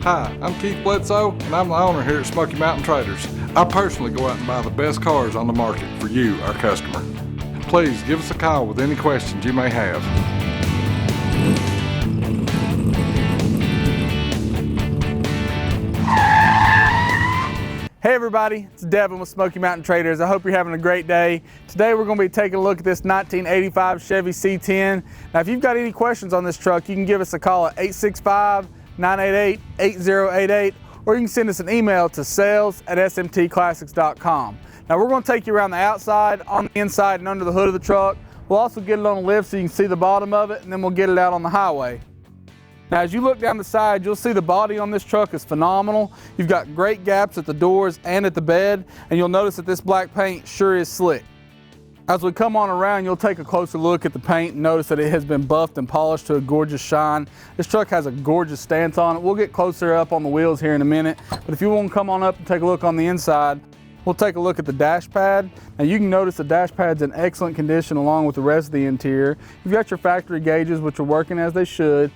Hi, I'm Keith Bledsoe, and I'm the owner here at Smoky Mountain Traders. I personally go out and buy the best cars on the market for you, our customer. Please give us a call with any questions you may have. Hey everybody, it's Devin with Smoky Mountain Traders. I hope you're having a great day. Today we're going to be taking a look at this 1985 Chevy C10. Now if you've got any questions on this truck, you can give us a call at 865-988-8088, or you can send us an email to sales@smtclassics.com. Now we're going to take you around the outside, on the inside, and under the hood of the truck. We'll also get it on a lift so you can see the bottom of it, and then we'll get it out on the highway. Now as you look down the side, you'll see the body on this truck is phenomenal. You've got great gaps at the doors and at the bed, and you'll notice that this black paint sure is slick. As we come on around, you'll take a closer look at the paint and notice that it has been buffed and polished to a gorgeous shine. This truck has a gorgeous stance on it. We'll get closer up on the wheels here in a minute, but if you want to come on up and take a look on the inside, we'll take a look at the dash pad. Now you can notice the dash pad's in excellent condition along with the rest of the interior. You've got your factory gauges, which are working as they should.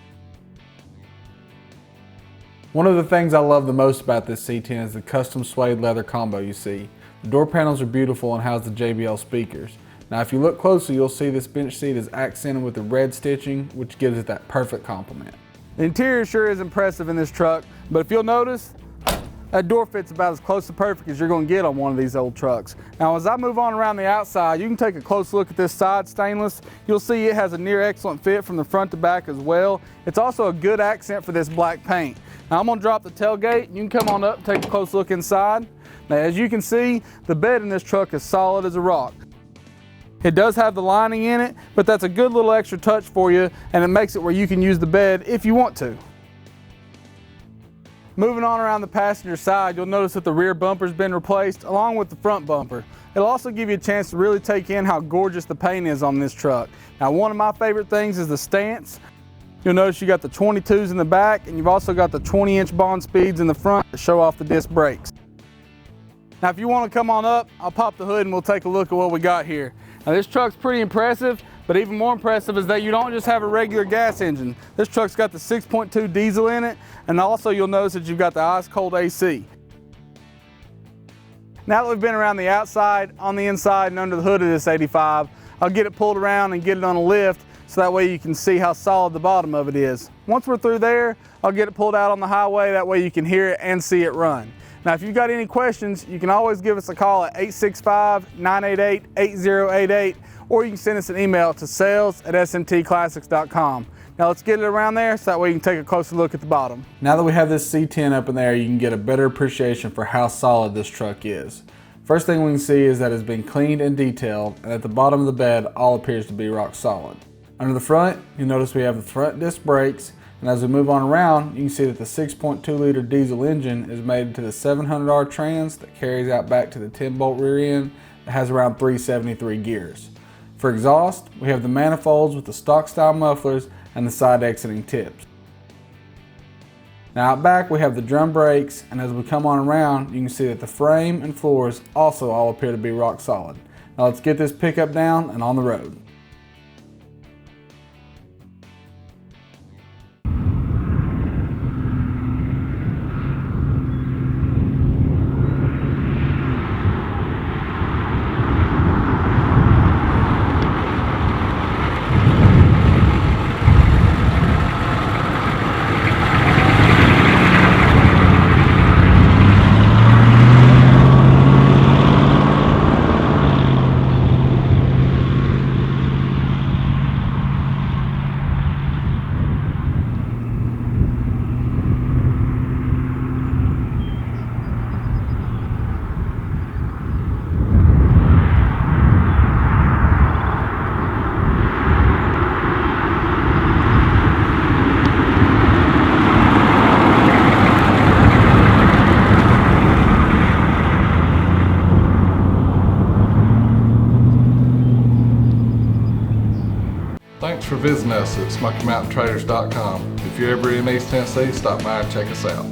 One of the things I love the most about this C10 is the custom suede leather combo you see. The door panels are beautiful and house the JBL speakers. Now if you look closely, you'll see this bench seat is accented with the red stitching, which gives it that perfect complement. The interior sure is impressive in this truck, but if you'll notice, that door fits about as close to perfect as you're going to get on one of these old trucks. Now as I move on around the outside, you can take a close look at this side stainless. You'll see it has a near excellent fit from the front to back as well. It's also a good accent for this black paint. Now I'm going to drop the tailgate. You can come on up and take a close look inside. Now as you can see, the bed in this truck is solid as a rock. It does have the lining in it, but that's a good little extra touch for you, and it makes it where you can use the bed if you want to. Moving on around the passenger side, you'll notice that the rear bumper's been replaced along with the front bumper. It'll also give you a chance to really take in how gorgeous the paint is on this truck. Now one of my favorite things is the stance. You'll notice you got the 22s in the back, and you've also got the 20-inch bond speeds in the front to show off the disc brakes. Now if you want to come on up, I'll pop the hood and we'll take a look at what we got here. Now this truck's pretty impressive, but even more impressive is that you don't just have a regular gas engine. This truck's got the 6.2 diesel in it, and also you'll notice that you've got the ice cold AC. Now that we've been around the outside, on the inside, and under the hood of this 85, I'll get it pulled around and get it on a lift so that way you can see how solid the bottom of it is. Once we're through there, I'll get it pulled out on the highway, that way you can hear it and see it run. Now if you've got any questions, you can always give us a call at 865-988-8088, or you can send us an email to sales@smtclassics.com. Now let's get it around there so that way you can take a closer look at the bottom. Now that we have this C10 up in there, you can get a better appreciation for how solid this truck is. First thing we can see is that it's been cleaned and detailed, and at the bottom of the bed all appears to be rock solid. Under the front, you'll notice we have the front disc brakes, and as we move on around, you can see that the 6.2 liter diesel engine is mated to the 700R trans that carries out back to the 10-bolt rear end that has around 373 gears. For exhaust, we have the manifolds with the stock style mufflers and the side exiting tips. Now out back we have the drum brakes, and as we come on around, you can see that the frame and floors also all appear to be rock solid. Now let's get this pickup down and on the road. Thanks for visiting us at SmokyMountainTraders.com. If you're ever in East Tennessee, stop by and check us out.